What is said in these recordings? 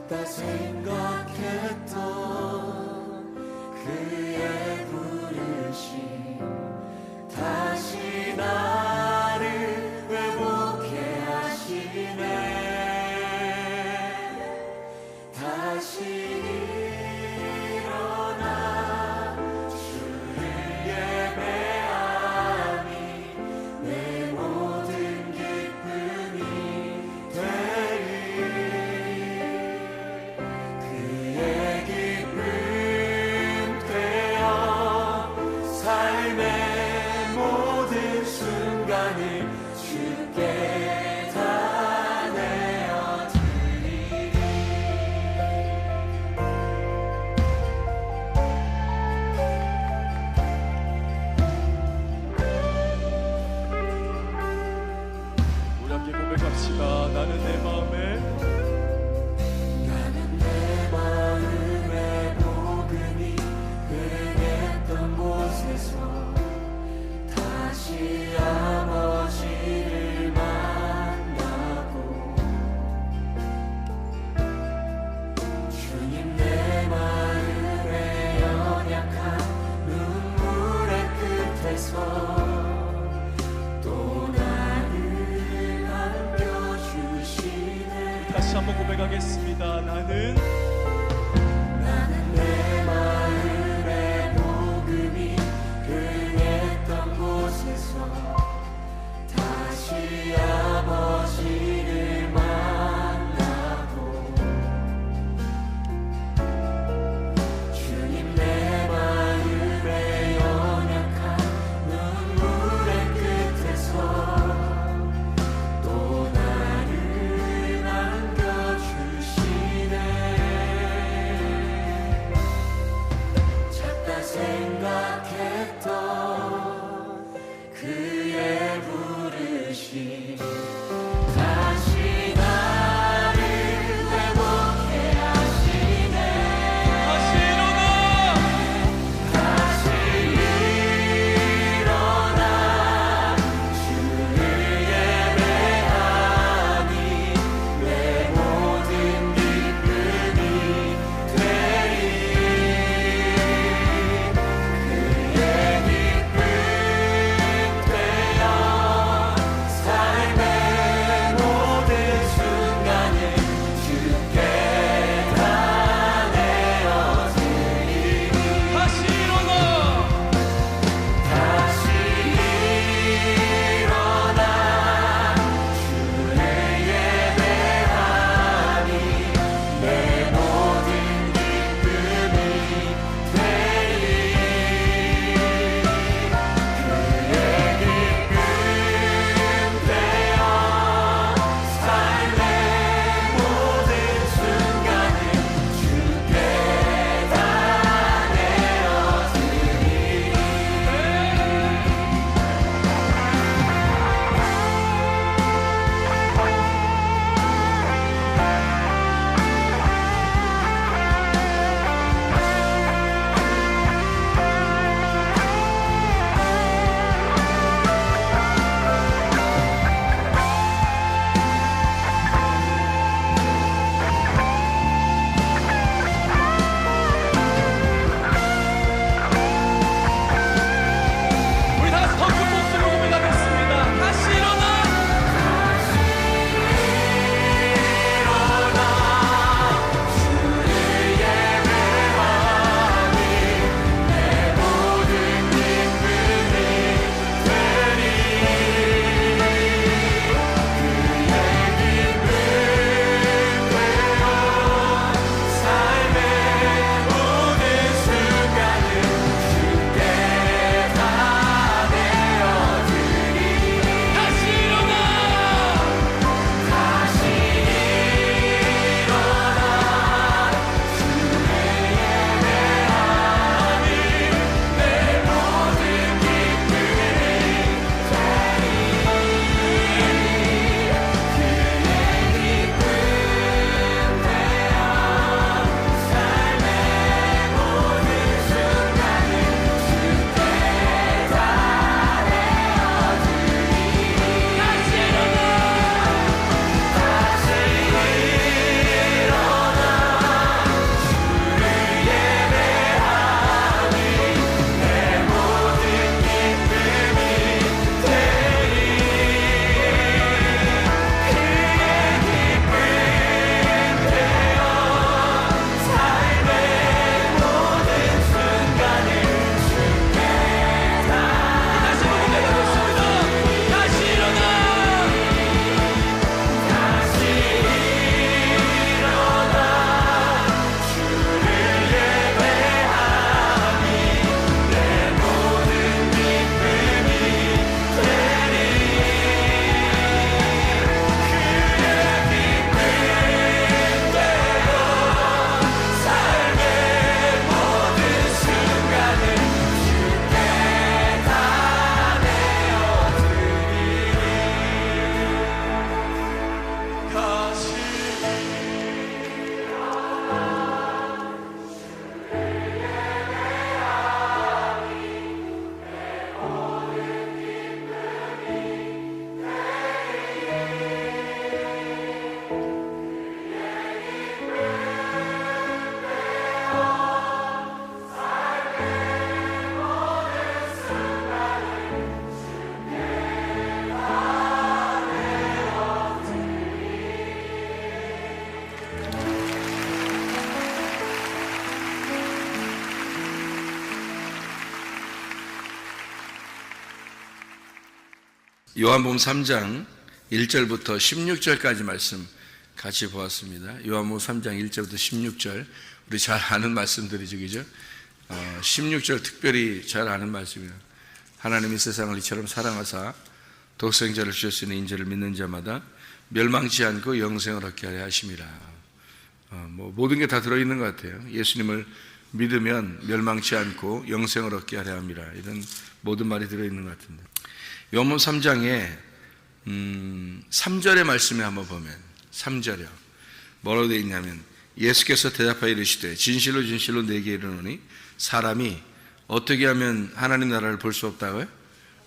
다 생각했던 그의 부르심 다시 나를 회복해 하시네. 다시 일어나 주를 예배함이 내 모든 기쁨이 되리. 그의 기쁨 되어 삶의 모든 순간을 주께 다 내어드리리. 우리 함께 고백합시다. 나는 내 마음에 복음이 흥했던 곳에서 다시 아버지를 만나고 주님 내 마음에 연약한 눈물의 끝에서 또 나를 안겨주시네. 다시 한번 고백하겠습니다. 나는 내 마음에 복음이 흥했던 곳에서 다시 아버지를 만나고 주님 내 마음에 연약한 눈물의 끝에서 또 나를 안겨주시네. 요한복음 3장 1절부터 16절까지 말씀 같이 보았습니다. 요한복음 3장 1절부터 16절, 우리 잘 아는 말씀들이죠, 그죠? 16절 특별히 잘 아는 말씀이에요. 하나님이 세상을 이처럼 사랑하사 독생자를 주셨으니 인자를 믿는 자마다 멸망치 않고 영생을 얻게 하려 하심이라. 모든 게 다 들어있는 것 같아요. 예수님을 믿으면 멸망치 않고 영생을 얻게 하려 함이라. 이런 모든 말이 들어있는 것 같은데, 요한복음 3장에 3절의 말씀에 한번 보면 3절이요. 뭐라고 되어 있냐면, 예수께서 대답하여 이르시되 진실로 진실로 내게 이르노니 사람이 어떻게 하면 하나님 나라를 볼 수 없다고요?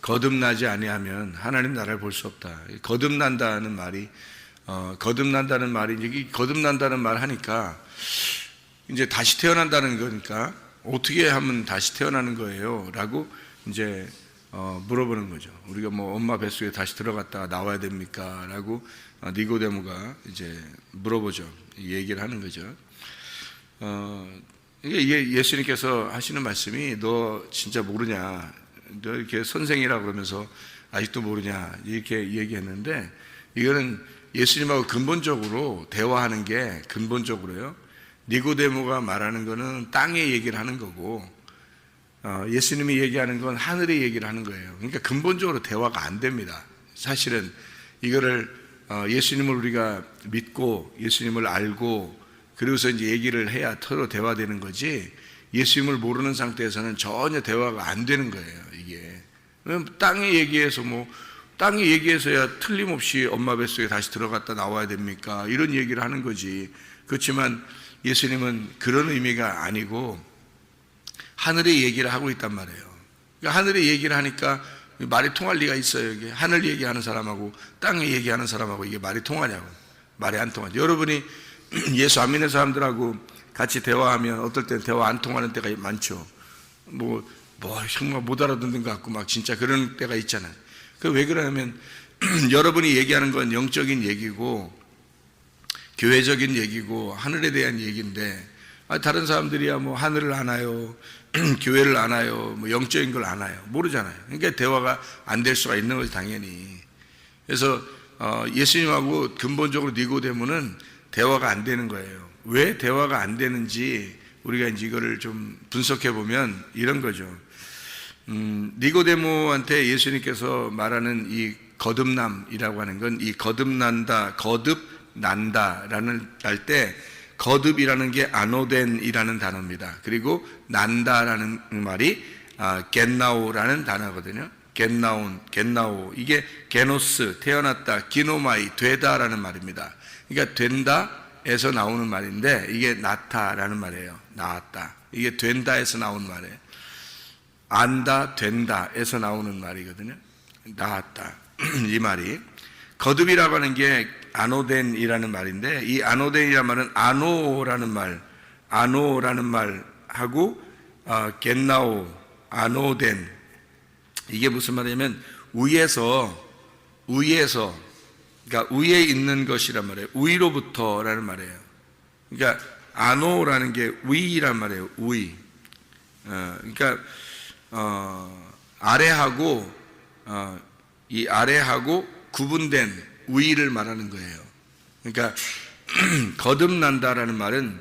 거듭나지 아니하면 하나님 나라를 볼 수 없다. 거듭난다는 말이 이제 거듭난다는 말 하니까 이제 다시 태어난다는 거니까 어떻게 하면 다시 태어나는 거예요? 라고 이제 물어보는 거죠. 우리가 뭐 엄마 뱃속에 다시 들어갔다가 나와야 됩니까? 라고 니고데모가 이제 물어보죠. 얘기를 하는 거죠. 이게 예수님께서 하시는 말씀이, 너 진짜 모르냐? 너 이렇게 선생이라고 그러면서 아직도 모르냐? 이렇게 얘기했는데, 이거는 예수님하고 근본적으로 대화하는 게 근본적으로요. 니고데모가 말하는 거는 땅의 얘기를 하는 거고, 예수님이 얘기하는 건 하늘의 얘기를 하는 거예요. 그러니까 근본적으로 대화가 안 됩니다. 사실은 이거를 예수님을 우리가 믿고 예수님을 알고 그리고서 이제 얘기를 해야 서로 대화되는 거지, 예수님을 모르는 상태에서는 전혀 대화가 안 되는 거예요. 이게 땅의 얘기에서 땅의 얘기에서야 틀림없이 엄마 뱃속에 다시 들어갔다 나와야 됩니까? 이런 얘기를 하는 거지. 그렇지만 예수님은 그런 의미가 아니고 하늘의 얘기를 하고 있단 말이에요. 그러니까 하늘의 얘기를 하니까 말이 통할 리가 있어요. 이게 하늘 얘기하는 사람하고 땅의 얘기하는 사람하고 이게 말이 통하냐고. 말이 안 통하죠. 여러분이 예수 안 믿는 사람들하고 같이 대화하면 어떨 때는 대화 안 통하는 때가 많죠. 정말 못 알아듣는 것 같고 막 진짜 그런 때가 있잖아요. 그 왜 그러냐면 여러분이 얘기하는 건 영적인 얘기고 교회적인 얘기고 하늘에 대한 얘기인데, 다른 사람들이야 뭐 하늘을 아나요, 교회를 아나요, 뭐 영적인 걸 아나요? 모르잖아요. 그러니까 대화가 안 될 수가 있는 거지, 당연히. 그래서 예수님하고 근본적으로 니고데모는 대화가 안 되는 거예요. 왜 대화가 안 되는지 우리가 이제 이거를 좀 분석해 보면 이런 거죠. 니고데모한테 예수님께서 말하는 이 거듭남이라고 하는 건, 이 거듭난다라는 할 때 거듭이라는 게 아노덴이라는 단어입니다. 그리고 난다라는 말이 겟나오라는 단어거든요. 겟나오, 이게 게노스, 태어났다, 기노마이, 되다라는 말입니다. 그러니까 된다에서 나오는 말인데, 이게 나타라는 말이에요. 나왔다, 이게 된다에서 나오는 말이에요. 안다, 된다에서 나오는 말이거든요. 나왔다 이 말이. 거듭이라고 하는 게 아노덴이라는 말인데, 이 아노덴이라는 말은 아노라는 말하고 겟나오, 아노덴, 이게 무슨 말이냐면 위에서, 그러니까 위에 있는 것이란 말이에요. 위로부터라는 말이에요. 그러니까 아노라는 게 위란 말이에요. 위. 그러니까 아래하고 이 아래하고 구분된 위를 말하는 거예요. 그러니까 거듭난다라는 말은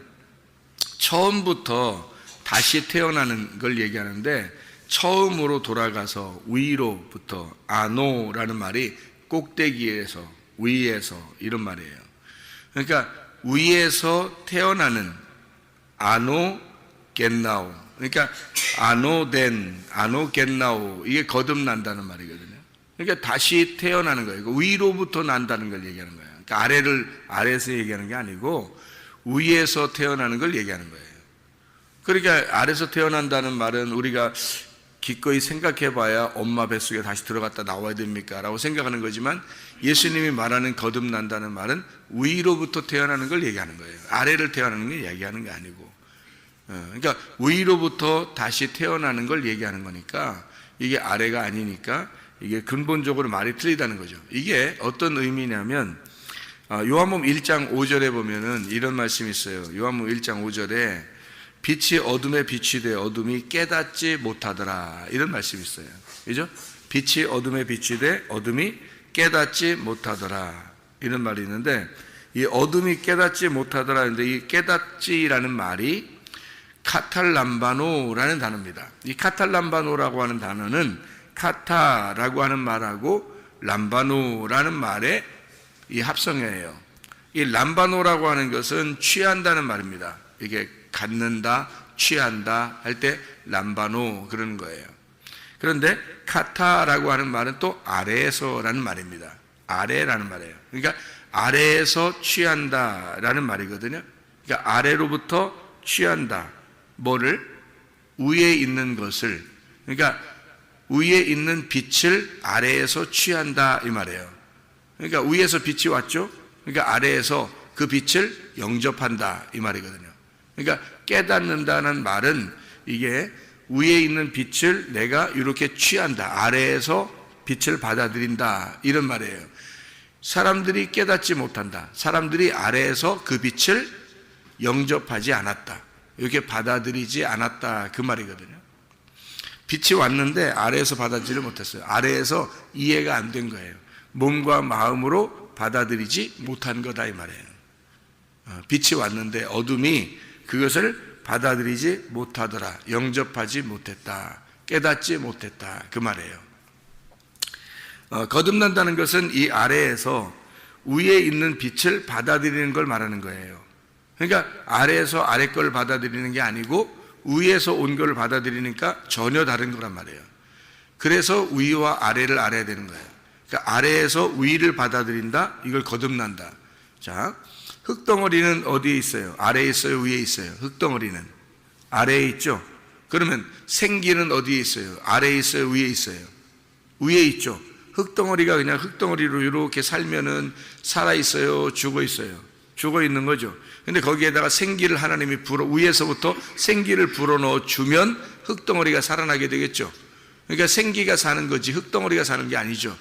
처음부터 다시 태어나는 걸 얘기하는데, 처음으로 돌아가서 위로부터, 아노라는 말이 꼭대기에서, 위에서, 이런 말이에요. 그러니까 위에서 태어나는 아노 겟나오, 그러니까 아노덴, 아노 겟나오, 이게 거듭난다는 말이거든요. 그러니까 다시 태어나는 거예요. 위로부터 난다는 걸 얘기하는 거예요. 그러니까 아래에서 얘기하는 게 아니고 위에서 태어나는 걸 얘기하는 거예요. 그러니까 아래에서 태어난다는 말은 우리가 기꺼이 생각해봐야 엄마 뱃속에 다시 들어갔다 나와야 됩니까? 라고 생각하는 거지만, 예수님이 말하는 거듭난다는 말은 위로부터 태어나는 걸 얘기하는 거예요. 아래를 태어나는 걸 얘기하는 게 아니고, 그러니까 위로부터 다시 태어나는 걸 얘기하는 거니까, 이게 아래가 아니니까 이게 근본적으로 말이 틀리다는 거죠. 이게 어떤 의미냐면, 요한복음 1장 5절에 보면은 이런 말씀이 있어요. 요한복음 1장 5절에 빛이 어둠에 빛이 돼 어둠이 깨닫지 못하더라, 이런 말씀이 있어요. 그죠? 빛이 어둠에 비치되 어둠이 깨닫지 못하더라. 이런 말이 있는데, 이 어둠이 깨닫지 못하더라 하는데, 이 깨닫지라는 말이 카탈람바노라는 단어입니다. 이 카탈람바노라고 하는 단어는 카타라고 하는 말하고 람바노라는 말의 이 합성어예요. 이 람바노라고 하는 것은 취한다는 말입니다. 이게 갖는다, 취한다 할 때 람바노 그러는 거예요. 그런데 카타라고 하는 말은 또 아래에서라는 말입니다. 아래라는 말이에요. 그러니까 아래에서 취한다라는 말이거든요. 그러니까 아래로부터 취한다. 뭐를? 위에 있는 것을. 그러니까 위에 있는 빛을 아래에서 취한다 이 말이에요. 그러니까 위에서 빛이 왔죠. 그러니까 아래에서 그 빛을 영접한다 이 말이거든요. 그러니까 깨닫는다는 말은 이게 위에 있는 빛을 내가 이렇게 취한다. 아래에서 빛을 받아들인다 이런 말이에요. 사람들이 깨닫지 못한다. 사람들이 아래에서 그 빛을 영접하지 않았다. 이렇게 받아들이지 않았다 그 말이거든요. 빛이 왔는데 아래에서 받아들이지 못했어요. 아래에서 이해가 안 된 거예요. 몸과 마음으로 받아들이지 못한 거다 이 말이에요. 빛이 왔는데 어둠이 그것을 받아들이지 못하더라. 영접하지 못했다. 깨닫지 못했다 그 말이에요. 거듭난다는 것은 이 아래에서 위에 있는 빛을 받아들이는 걸 말하는 거예요. 그러니까 아래에서 아래 걸 받아들이는 게 아니고 위에서 온 걸 받아들이니까 전혀 다른 거란 말이에요. 그래서 위와 아래를 알아야 되는 거예요. 그러니까 아래에서 위를 받아들인다. 이걸 거듭난다. 자, 흙덩어리는 어디에 있어요? 아래에 있어요? 위에 있어요? 흙덩어리는 아래에 있죠. 그러면 생기는 어디에 있어요? 아래에 있어요? 위에 있어요? 위에 있죠. 흙덩어리가 그냥 흙덩어리로 이렇게 살면은 살아 있어요? 죽어 있어요? 죽어 있는 거죠. 근데 거기에다가 생기를 하나님이 위에서부터 생기를 불어넣어 주면 흙덩어리가 살아나게 되겠죠. 그러니까 생기가 사는 거지 흙덩어리가 사는 게 아니죠.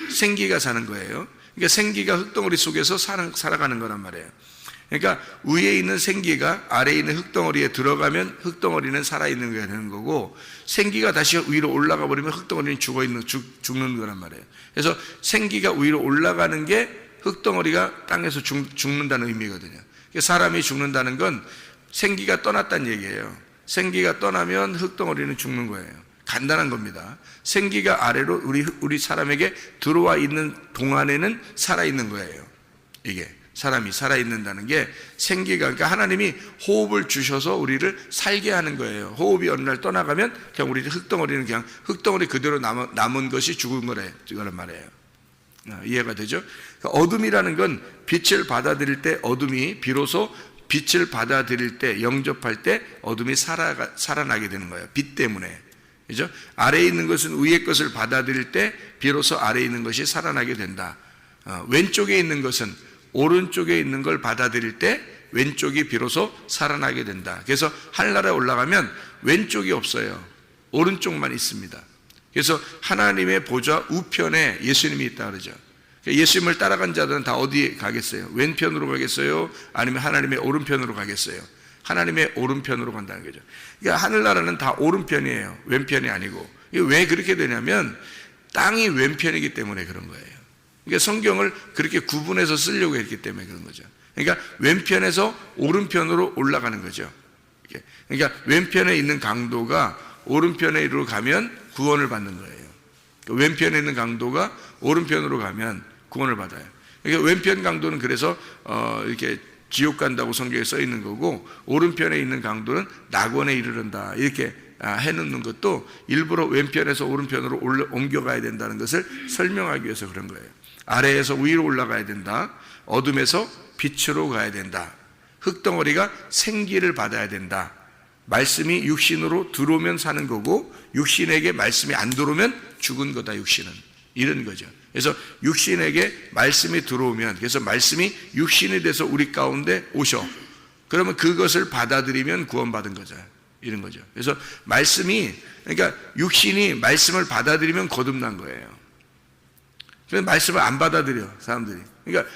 생기가 사는 거예요. 그러니까 생기가 흙덩어리 속에서 살아가는 거란 말이에요. 그러니까 위에 있는 생기가 아래에 있는 흙덩어리에 들어가면 흙덩어리는 살아있는 게 되는 거고, 생기가 다시 위로 올라가 버리면 흙덩어리는 죽는 거란 말이에요. 그래서 생기가 위로 올라가는 게 흙덩어리가 땅에서 죽는다는 의미거든요. 사람이 죽는다는 건 생기가 떠났다는 얘기예요. 생기가 떠나면 흙덩어리는 죽는 거예요. 간단한 겁니다. 생기가 아래로 우리 사람에게 들어와 있는 동안에는 살아있는 거예요. 이게 사람이 살아있는다는 게 생기가, 그러니까 하나님이 호흡을 주셔서 우리를 살게 하는 거예요. 호흡이 어느 날 떠나가면 그냥 우리 흙덩어리는 그냥 흙덩어리 그대로 남은 것이 죽은 거란 말이에요. 이해가 되죠? 그러니까 어둠이라는 건 빛을 받아들일 때 어둠이 비로소 빛을 받아들일 때 영접할 때 어둠이 살아나게 되는 거예요. 빛 때문에. 그죠? 아래에 있는 것은 위의 것을 받아들일 때 비로소 아래에 있는 것이 살아나게 된다. 왼쪽에 있는 것은 오른쪽에 있는 걸 받아들일 때 왼쪽이 비로소 살아나게 된다. 그래서 하늘나라에 올라가면 왼쪽이 없어요. 오른쪽만 있습니다. 그래서 하나님의 보좌 우편에 예수님이 있다 그러죠. 예수님을 따라간 자들은 다 어디에 가겠어요? 왼편으로 가겠어요? 아니면 하나님의 오른편으로 가겠어요? 하나님의 오른편으로 간다는 거죠. 그러니까 하늘나라는 다 오른편이에요. 왼편이 아니고. 왜 그렇게 되냐면 땅이 왼편이기 때문에 그런 거예요. 그러니까 성경을 그렇게 구분해서 쓰려고 했기 때문에 그런 거죠. 그러니까 왼편에서 오른편으로 올라가는 거죠. 그러니까 왼편에 있는 강도가 오른편으로 가면 구원을 받는 거예요. 왼편에 있는 강도가 오른편으로 가면 구원을 받아요. 그러니까 왼편 강도는 그래서 이렇게 지옥 간다고 성경에 써 있는 거고, 오른편에 있는 강도는 낙원에 이르른다 이렇게 해놓는 것도 일부러 왼편에서 오른편으로 옮겨가야 된다는 것을 설명하기 위해서 그런 거예요. 아래에서 위로 올라가야 된다. 어둠에서 빛으로 가야 된다. 흙덩어리가 생기를 받아야 된다. 말씀이 육신으로 들어오면 사는 거고, 육신에게 말씀이 안 들어오면 죽은 거다. 육신은 이런 거죠. 그래서 육신에게 말씀이 들어오면, 그래서 말씀이 육신이 돼서 우리 가운데 오셔. 그러면 그것을 받아들이면 구원받은 거죠. 이런 거죠. 그래서 말씀이, 그러니까 육신이 말씀을 받아들이면 거듭난 거예요. 그래서 말씀을 안 받아들여 사람들이. 그러니까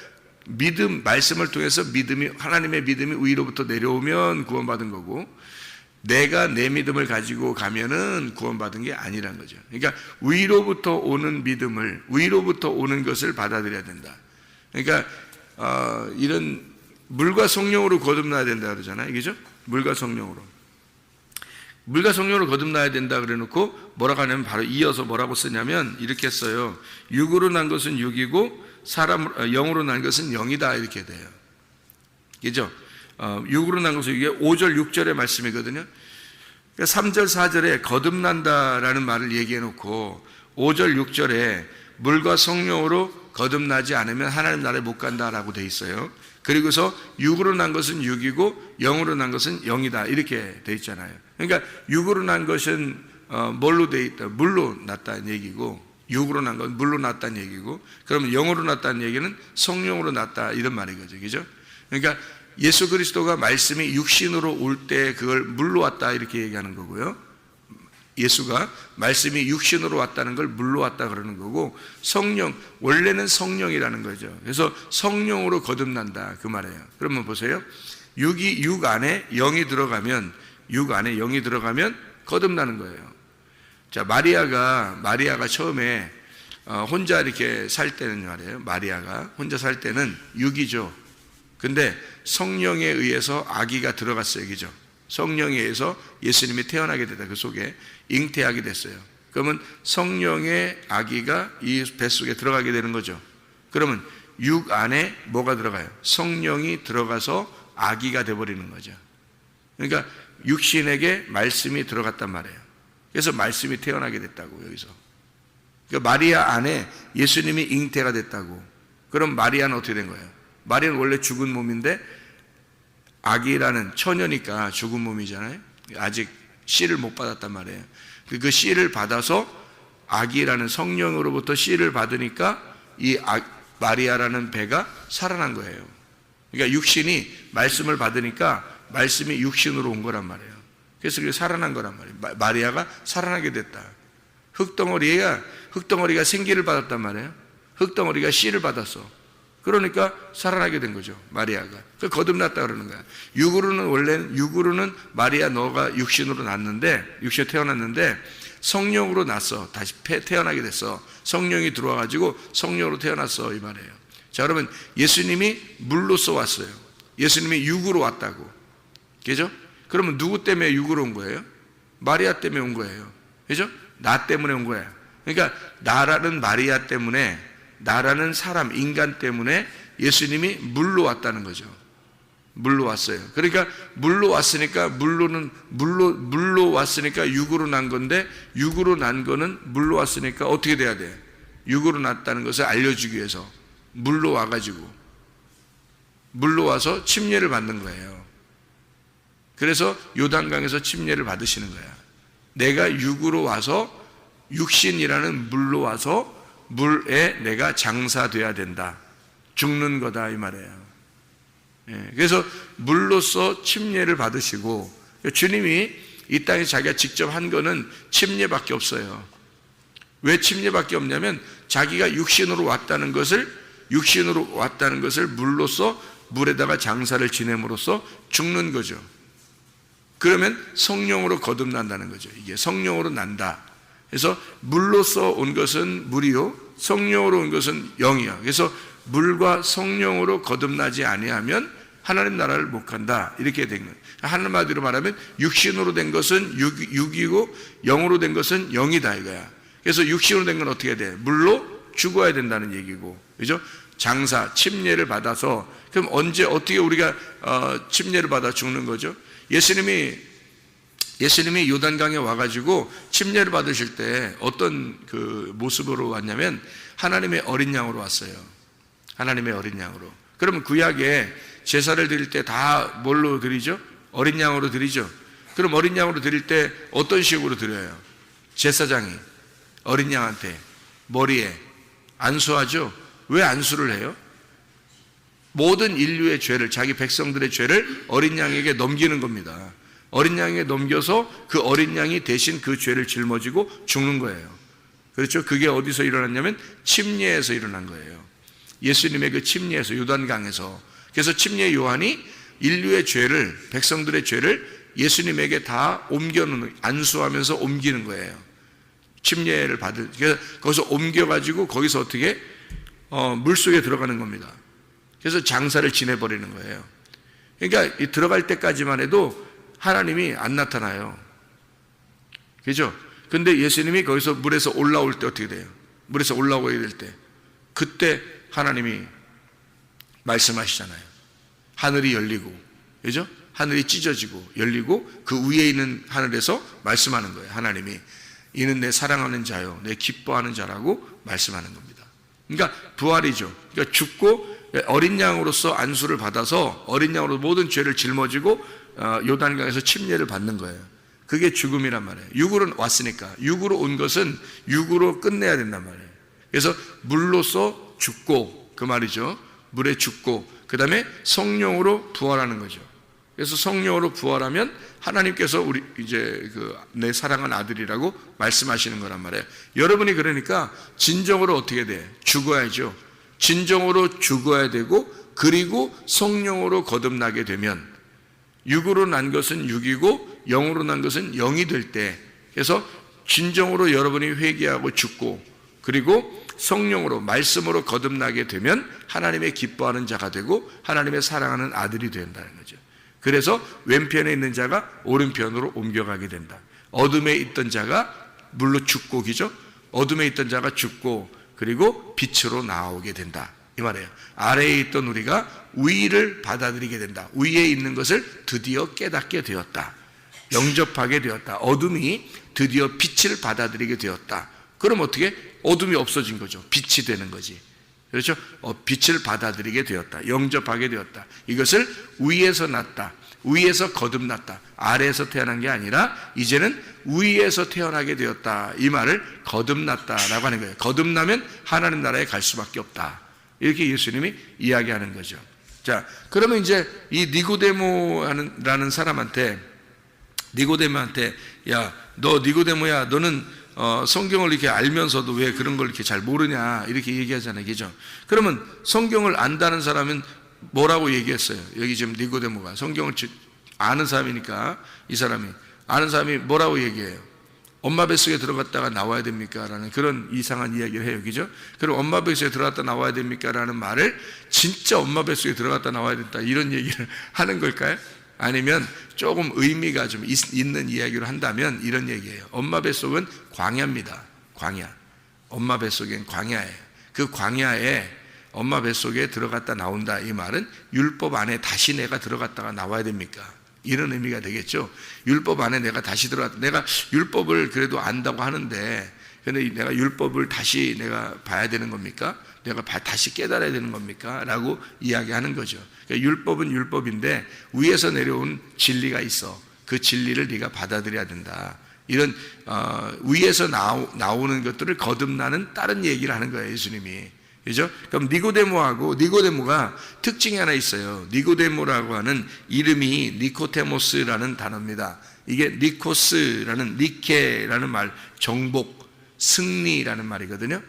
말씀을 통해서 하나님의 믿음이 위로부터 내려오면 구원받은 거고, 내가 내 믿음을 가지고 가면은 구원받은 게 아니란 거죠. 그러니까 위로부터 오는 믿음을, 위로부터 오는 것을 받아들여야 된다. 그러니까 이런 물과 성령으로 거듭나야 된다 그러잖아요. 그죠? 물과 성령으로. 물과 성령으로 거듭나야 된다 그래 놓고 뭐라고 하냐면 바로 이어서 뭐라고 쓰냐면 이렇게 써요. 육으로 난 것은 육이고 영으로 난 것은 영이다 이렇게 돼요. 그죠? 육으로 난 것은 이게 5절 6절의 말씀이거든요. 그러니까 3절 4절에 거듭난다라는 말을 얘기해 놓고 5절 6절에 물과 성령으로 거듭나지 않으면 하나님 나라에 못 간다라고 돼 있어요. 그리고서 육으로 난 것은 육이고 영으로 난 것은 영이다 이렇게 돼 있잖아요. 그러니까 육으로 난 것은 뭘로 돼 있다? 물로 났다는 얘기고, 육으로 난 건 물로 났다는 얘기고, 그러면 영으로 났다는 얘기는 성령으로 났다 이런 말이거죠. 그죠? 그러니까 예수 그리스도가 말씀이 육신으로 올 때 그걸 물로 왔다 이렇게 얘기하는 거고요. 예수가 말씀이 육신으로 왔다는 걸 물로 왔다 그러는 거고, 성령, 원래는 성령이라는 거죠. 그래서 성령으로 거듭난다 그 말이에요. 그러면 보세요. 육 안에 영이 들어가면, 육 안에 영이 들어가면 거듭나는 거예요. 자, 마리아가 처음에 혼자 이렇게 살 때는 말이에요. 마리아가 혼자 살 때는 육이죠. 근데 성령에 의해서 아기가 들어갔어요. 그죠? 성령에 의해서 예수님이 태어나게 되다. 그 속에 잉태하게 됐어요. 그러면 성령의 아기가 이 뱃속에 들어가게 되는 거죠. 그러면 육 안에 뭐가 들어가요? 성령이 들어가서 아기가 되어버리는 거죠. 그러니까 육신에게 말씀이 들어갔단 말이에요. 그래서 말씀이 태어나게 됐다고 여기서. 그러니까 마리아 안에 예수님이 잉태가 됐다고. 그럼 마리아는 어떻게 된 거예요? 마리아는 원래 죽은 몸인데 아기라는 처녀니까 죽은 몸이잖아요. 아직 씨를 못 받았단 말이에요. 그 씨를 받아서 아기라는 성령으로부터 씨를 받으니까 이 마리아라는 배가 살아난 거예요. 그러니까 육신이 말씀을 받으니까 말씀이 육신으로 온 거란 말이에요. 그래서 그게 살아난 거란 말이에요. 마리아가 살아나게 됐다. 흙덩어리가 생기를 받았단 말이에요. 흙덩어리가 씨를 받았어. 그러니까 살아나게 된 거죠. 마리아가. 그 거듭났다 그러는 거야. 육으로는 마리아 너가 육신으로 태어났는데 성령으로 났어. 다시 태어나게 됐어. 성령이 들어와 가지고 성령으로 태어났어 이 말이에요. 자, 그러면 예수님이 물로서 왔어요. 예수님이 육으로 왔다고. 그죠? 그러면 누구 때문에 육으로 온 거예요? 마리아 때문에 온 거예요. 그죠? 나 때문에 온 거야. 그러니까 나라는 마리아 때문에, 나라는 사람, 인간 때문에 예수님이 물로 왔다는 거죠. 물로 왔어요. 그러니까 물로 왔으니까 물로 왔으니까 육으로 난 건데, 육으로 난 거는 물로 왔으니까 어떻게 돼야 돼? 육으로 났다는 것을 알려주기 위해서 물로 와가지고 물로 와서 침례를 받는 거예요. 그래서 요단강에서 침례를 받으시는 거야. 내가 육으로 와서, 육신이라는 물로 와서 물에 내가 장사돼야 된다. 죽는 거다 이 말이에요. 그래서 물로서 침례를 받으시고, 주님이 이 땅에 자기가 직접 한 거는 침례밖에 없어요. 왜 침례밖에 없냐면 자기가 육신으로 왔다는 것을 물로서 물에다가 장사를 지냄으로써 죽는 거죠. 그러면 성령으로 거듭난다는 거죠. 이게 성령으로 난다. 그래서 물로서 온 것은 물이요, 성령으로 온 것은 영이야. 그래서 물과 성령으로 거듭나지 아니하면 하나님 나라를 못 간다 이렇게 된 거예요. 한마디로 말하면 육신으로 된 것은 육이고 영으로 된 것은 영이다 이거야. 그래서 육신으로 된 건 어떻게 돼? 물로 죽어야 된다는 얘기고, 그죠? 장사, 침례를 받아서. 그럼 언제 어떻게 우리가 침례를 받아 죽는 거죠? 예수님이 요단강에 와가지고 침례를 받으실 때 어떤 그 모습으로 왔냐면 하나님의 어린 양으로 왔어요. 하나님의 어린 양으로. 그러면 구약에 제사를 드릴 때 다 뭘로 드리죠? 어린 양으로 드리죠. 그럼 어린 양으로 드릴 때 어떤 식으로 드려요? 제사장이 어린 양한테 머리에 안수하죠. 왜 안수를 해요? 모든 인류의 죄를, 자기 백성들의 죄를 어린 양에게 넘기는 겁니다. 어린 양에게 넘겨서 그 어린 양이 대신 그 죄를 짊어지고 죽는 거예요. 그렇죠? 그게 어디서 일어났냐면 침례에서 일어난 거예요. 예수님의 그 침례에서, 요단강에서. 그래서 침례 요한이 인류의 죄를, 백성들의 죄를 예수님에게 다 옮겨놓는, 안수하면서 옮기는 거예요. 침례를 받을, 그래서 거기서 옮겨가지고 거기서 어떻게 물속에 들어가는 겁니다. 그래서 장사를 지내버리는 거예요. 그러니까 이 들어갈 때까지만 해도 하나님이 안 나타나요. 그죠? 근데 예수님이 거기서 물에서 올라올 때 어떻게 돼요? 물에서 올라오게 될 때, 그때 하나님이 말씀하시잖아요. 하늘이 열리고, 그죠? 하늘이 찢어지고 열리고 그 위에 있는 하늘에서 말씀하는 거예요. 하나님이 이는 내 사랑하는 자요, 내 기뻐하는 자라고 말씀하는 겁니다. 그러니까 부활이죠. 그러니까 죽고 어린 양으로서 안수를 받아서 어린 양으로 모든 죄를 짊어지고 요단강에서 침례를 받는 거예요. 그게 죽음이란 말이에요. 육으로 왔으니까. 육으로 온 것은 육으로 끝내야 된단 말이에요. 그래서 물로서 죽고, 그 말이죠. 물에 죽고, 그 다음에 성령으로 부활하는 거죠. 그래서 성령으로 부활하면 하나님께서 우리 이제 내 사랑한 아들이라고 말씀하시는 거란 말이에요. 여러분이 그러니까 진정으로 어떻게 돼? 죽어야죠. 진정으로 죽어야 되고, 그리고 성령으로 거듭나게 되면, 육으로 난 것은 육이고 영으로 난 것은 영이 될 때, 그래서 진정으로 여러분이 회개하고 죽고 그리고 성령으로 말씀으로 거듭나게 되면 하나님의 기뻐하는 자가 되고 하나님의 사랑하는 아들이 된다는 거죠. 그래서 왼편에 있는 자가 오른편으로 옮겨가게 된다. 어둠에 있던 자가 물로 죽고, 기죠? 어둠에 있던 자가 죽고 그리고 빛으로 나오게 된다, 이 말이에요. 아래에 있던 우리가 위를 받아들이게 된다. 위에 있는 것을 드디어 깨닫게 되었다. 영접하게 되었다. 어둠이 드디어 빛을 받아들이게 되었다. 그럼 어떻게? 어둠이 없어진 거죠. 빛이 되는 거지. 그렇죠? 빛을 받아들이게 되었다. 영접하게 되었다. 이것을 위에서 났다. 위에서 거듭났다. 아래에서 태어난 게 아니라 이제는 위에서 태어나게 되었다. 이 말을 거듭났다라고 하는 거예요. 거듭나면 하나님 나라에 갈 수밖에 없다. 이렇게 예수님이 이야기하는 거죠. 자, 그러면 이제 이 니고데모라는 사람한테, 니고데모한테, 야, 너 니고데모야, 너는 성경을 이렇게 알면서도 왜 그런 걸 이렇게 잘 모르냐, 이렇게 얘기하잖아요. 그죠? 그러면 성경을 안다는 사람은 뭐라고 얘기했어요? 여기 지금 니고데모가 성경을 아는 사람이니까, 이 사람이 아는 사람이 뭐라고 얘기해요? 엄마 뱃속에 들어갔다가 나와야 됩니까? 라는 그런 이상한 이야기를 해요. 그죠? 그럼 엄마 뱃속에 들어갔다 나와야 됩니까? 라는 말을 진짜 엄마 뱃속에 들어갔다 나와야 된다, 이런 얘기를 하는 걸까요? 아니면 조금 의미가 좀 있는 이야기로 한다면 이런 얘기예요. 엄마 뱃속은 광야입니다. 광야. 엄마 뱃속엔 광야예요. 그 광야에 엄마 뱃속에 들어갔다 나온다, 이 말은 율법 안에 다시 내가 들어갔다가 나와야 됩니까? 이런 의미가 되겠죠. 율법 안에 내가 다시 들어갔다, 내가 율법을 그래도 안다고 하는데 근데 내가 율법을 다시 내가 봐야 되는 겁니까? 내가 다시 깨달아야 되는 겁니까? 라고 이야기하는 거죠. 그러니까 율법은 율법인데 위에서 내려온 진리가 있어. 그 진리를 네가 받아들여야 된다. 이런 위에서 나오는 것들을 거듭나는 다른 얘기를 하는 거예요, 예수님이. 그죠? 그럼 니고데모가 특징이 하나 있어요. 니고데모라고 하는 이름이 니코테모스라는 단어입니다. 이게 니코스라는, 니케라는 말, 정복, 승리라는 말이거든요.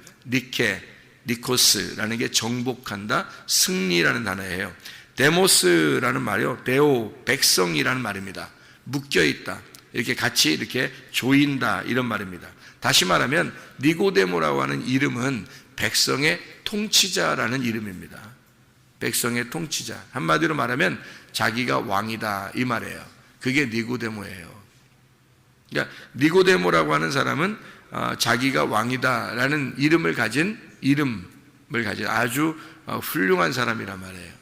니코스라는 게 정복한다, 승리라는 단어예요. 데모스라는 말이요, 데오, 백성이라는 말입니다. 묶여있다, 이렇게 같이 이렇게 조인다, 이런 말입니다. 다시 말하면 니고데모라고 하는 이름은 백성의 통치자라는 이름입니다. 백성의 통치자. 한마디로 말하면 자기가 왕이다, 이 말이에요. 그게 니고데모예요. 그러니까 니고데모라고 하는 사람은 자기가 왕이다라는 이름을 가진 아주 훌륭한 사람이란 말이에요.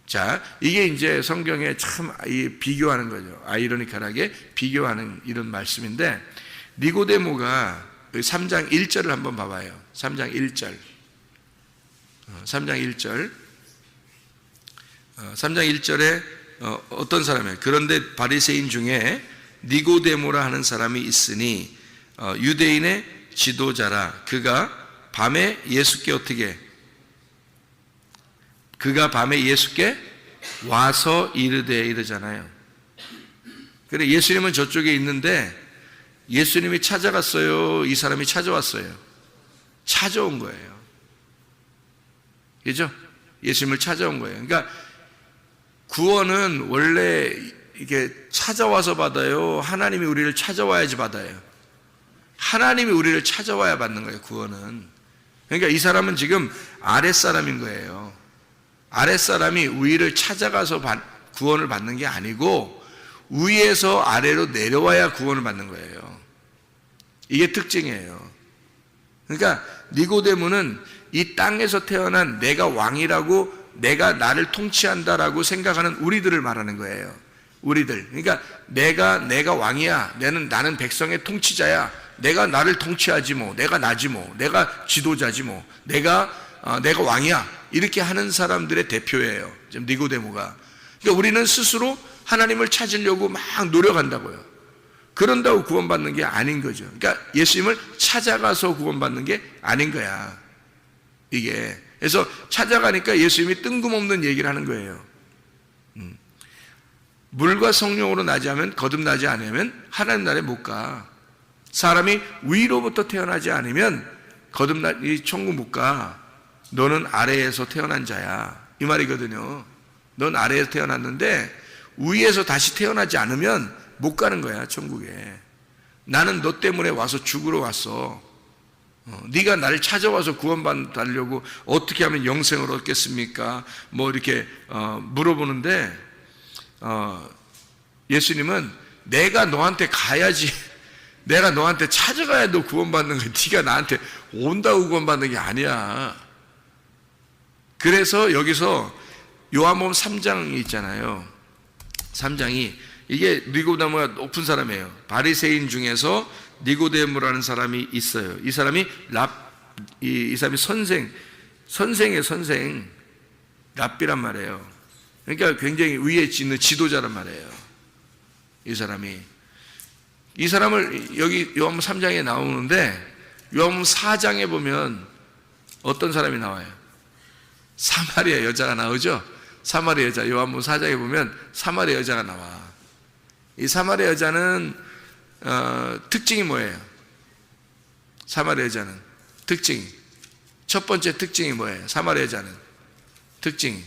자, 이게 이제 성경에 참 비교하는 거죠. 아이러니컬하게 비교하는 이런 말씀인데, 니고데모가 3장 1절을 한번 봐봐요. 3장 1절. 3장 1절. 3장 1절에 어떤 사람이에요? 그런데 바리새인 중에 니고데모라 하는 사람이 있으니 유대인의 지도자라. 그가 밤에 예수께 와서 이르되, 이러잖아요. 그래, 예수님은 저쪽에 있는데 예수님이 찾아갔어요? 이 사람이 찾아왔어요? 찾아온 거예요. 그죠? 예수님을 찾아온 거예요. 그러니까 구원은 원래 이게 찾아와서 받아요? 하나님이 우리를 찾아와야지 받아요? 하나님이 우리를 찾아와야 받는 거예요, 구원은. 그러니까 이 사람은 지금 아랫사람인 거예요. 아랫사람이 위를 찾아가서 구원을 받는 게 아니고 위에서 아래로 내려와야 구원을 받는 거예요. 이게 특징이에요. 그러니까 니고데모는 이 땅에서 태어난 내가 왕이라고, 내가 나를 통치한다라고 생각하는 우리들을 말하는 거예요. 우리들. 그러니까 내가 왕이야. 나는 백성의 통치자야. 내가 나를 통치하지 뭐. 내가 나지 뭐. 내가 지도자지 뭐. 내가 왕이야. 이렇게 하는 사람들의 대표예요. 지금 니고데모가. 그러니까 우리는 스스로 하나님을 찾으려고 막 노력한다고요. 그런다고 구원받는 게 아닌 거죠. 그러니까 예수님을 찾아가서 구원받는 게 아닌 거야. 이게. 그래서 찾아가니까 예수님이 뜬금없는 얘기를 하는 거예요. 물과 성령으로 나지 않으면, 거듭나지 않으면 하나님 나라에 못 가. 사람이 위로부터 태어나지 않으면 이 천국 못 가. 너는 아래에서 태어난 자야. 이 말이거든요. 넌 아래에서 태어났는데 위에서 다시 태어나지 않으면 못 가는 거야, 천국에. 나는 너 때문에 와서 죽으러 왔어. 네가 나를 찾아와서 구원받으려고 어떻게 하면 영생을 얻겠습니까? 뭐 이렇게 물어보는데 예수님은 내가 너한테 가야지, 내가 너한테 찾아가야 너 구원받는 거야. 네가 나한테 온다고 구원받는 게 아니야. 그래서 여기서 요한복음 3장이 있잖아요. 3장이 이게 니고데모가 높은 사람이에요. 바리새인 중에서 니고데모라는 사람이 있어요. 이 사람이 이 사람이 선생의 선생, 랍비란 말이에요. 그러니까 굉장히 위에 있는 지도자란 말이에요. 이 사람을 여기 요한복음 3장에 나오는데 요한복음 4장에 보면 어떤 사람이 나와요? 사마리아 여자가 나오죠? 사마리아 여자, 요한복음 4장에 보면 사마리아 여자가 나와. 이 사마리아 여자는 특징이 뭐예요? 사마리아 여자는 특징이, 첫 번째 특징이 뭐예요? 사마리아 여자는 특징이,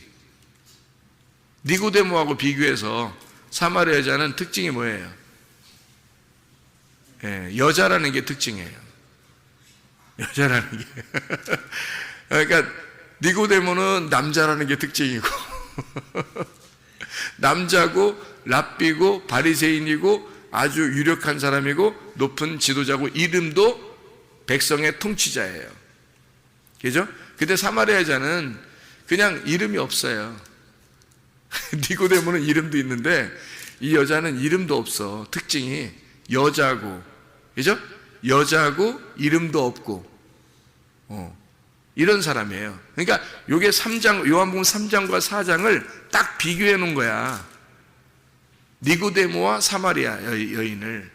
니고데모하고 비교해서 사마리아 여자는 특징이 뭐예요? 여자라는 게 특징이에요. 여자라는 게. 그러니까 니고데모는 남자라는 게 특징이고 남자고 랍비고 바리새인이고 아주 유력한 사람이고 높은 지도자고 이름도 백성의 통치자예요. 그죠? 근데 사마리아 여자는 그냥 이름이 없어요. 니고데모는 이름도 있는데 이 여자는 이름도 없어. 특징이 여자고, 그죠? 여자고 이름도 없고 이런 사람이에요. 그러니까 요게 요한복음 3장과 4장을 딱 비교해 놓은 거야. 니고데모와 사마리아 여인을.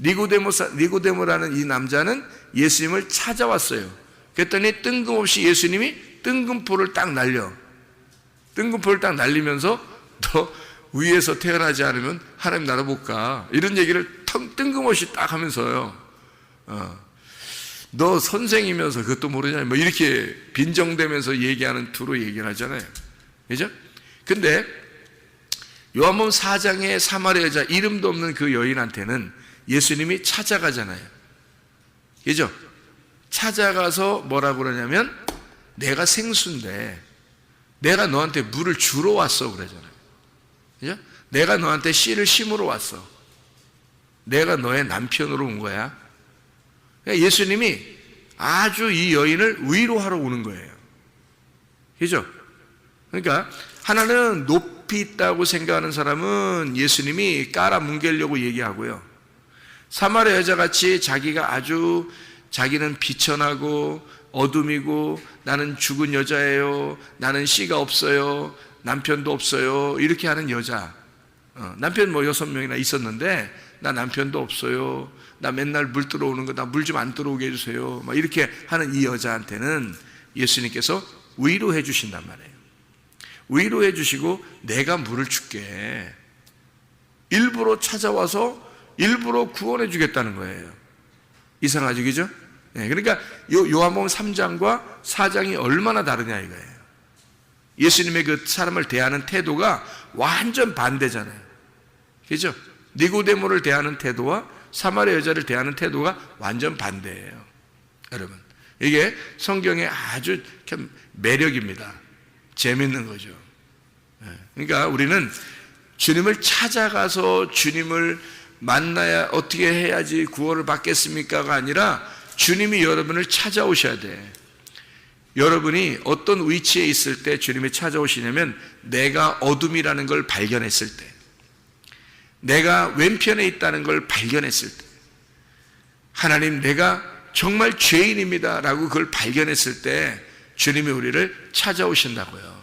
니고데모라는 이 남자는 예수님을 찾아왔어요. 그랬더니 뜬금없이 예수님이 뜬금포를 딱 날리면서 너 위에서 태어나지 않으면 하나님 나라 못 가. 이런 얘기를 뜬금없이 딱 하면서요. 너 선생이면서 그것도 모르냐? 뭐 이렇게 빈정대면서 얘기하는 투로 얘기를 하잖아요. 그죠? 근데 요한복음 4장의 사마리아 여자, 이름도 없는 그 여인한테는 예수님이 찾아가잖아요. 그죠? 찾아가서 뭐라고 그러냐면 내가 생수인데 내가 너한테 물을 주러 왔어 그러잖아요. 그죠? 내가 너한테 씨를 심으러 왔어. 내가 너의 남편으로 온 거야. 그러니까 예수님이 아주 이 여인을 위로하러 오는 거예요. 그죠? 그러니까 하나는 높이 있다고 생각하는 사람은 예수님이 깔아뭉개려고 얘기하고요. 사마리아 여자같이 자기는 비천하고 어둠이고 나는 죽은 여자예요. 나는 씨가 없어요. 남편도 없어요. 이렇게 하는 여자. 남편 6명이나 있었는데 나 남편도 없어요. 나 맨날 물 들어오는 거 나 물 좀 안 들어오게 해주세요. 막 이렇게 하는 이 여자한테는 예수님께서 위로해 주신단 말이에요. 위로해 주시고 내가 물을 줄게. 일부러 찾아와서 일부러 구원해 주겠다는 거예요. 이상하죠, 그죠? 네, 그러니까 요한복음 3장과 4장이 얼마나 다르냐 이거예요. 예수님의 그 사람을 대하는 태도가 완전 반대잖아요. 그죠? 니고데모를 대하는 태도와 사마리아 여자를 대하는 태도가 완전 반대예요. 여러분, 이게 성경의 아주 참 매력입니다. 재밌는 거죠. 그러니까 우리는 주님을 찾아가서 주님을 만나야 어떻게 해야지 구원을 받겠습니까가 아니라 주님이 여러분을 찾아오셔야 돼. 여러분이 어떤 위치에 있을 때 주님이 찾아오시냐면 내가 어둠이라는 걸 발견했을 때, 내가 왼편에 있다는 걸 발견했을 때, 하나님 내가 정말 죄인입니다 라고 그걸 발견했을 때 주님이 우리를 찾아오신다고요.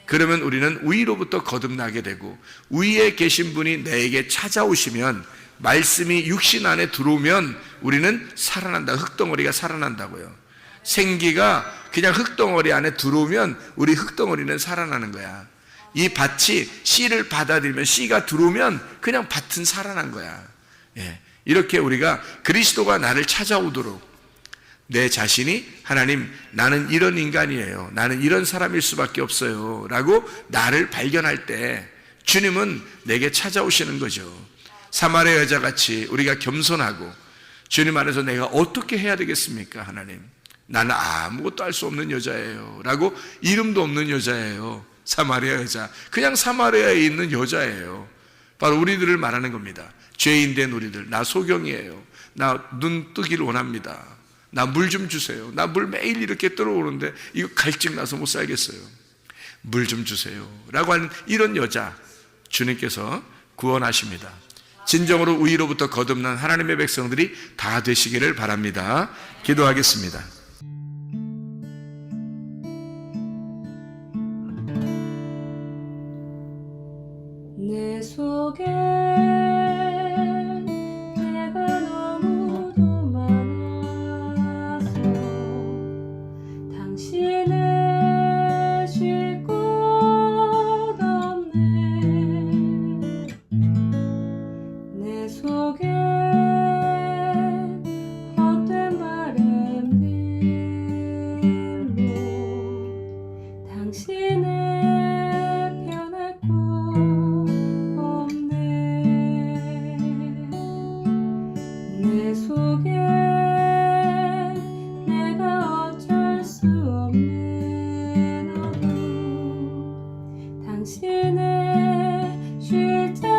그러면 우리는 위로부터 거듭나게 되고 위에 계신 분이 내게 찾아오시면, 말씀이 육신 안에 들어오면 우리는 살아난다. 흙덩어리가 살아난다고요. 생기가 그냥 흙덩어리 안에 들어오면 우리 흙덩어리는 살아나는 거야. 이 밭이 씨를 받아들이면, 씨가 들어오면 그냥 밭은 살아난 거야. 이렇게 우리가 그리스도가 나를 찾아오도록, 내 자신이 하나님 나는 이런 인간이에요, 나는 이런 사람일 수밖에 없어요 라고 나를 발견할 때 주님은 내게 찾아오시는 거죠. 사마리아 여자같이 우리가 겸손하고 주님 안에서 내가 어떻게 해야 되겠습니까? 하나님, 나는 아무것도 할 수 없는 여자예요 라고, 이름도 없는 여자예요. 사마리아 여자, 그냥 사마리아에 있는 여자예요. 바로 우리들을 말하는 겁니다. 죄인 된 우리들. 나 소경이에요. 나 눈 뜨기를 원합니다. 나 물 좀 주세요. 나 물 매일 이렇게 들어오는데 이거 갈증 나서 못 살겠어요. 물 좀 주세요 라고 하는 이런 여자 주님께서 구원하십니다. 진정으로 위로부터 거듭난 하나님의 백성들이 다 되시기를 바랍니다. 기도하겠습니다. 내 속에 내가 너무도 많아서 당신을 쉴 곳 없네. 내 속에 헛된 바램들로 당신을 변할 곳 내 속에 내가 어쩔 수 없는 어둠, 당신의 쉴 자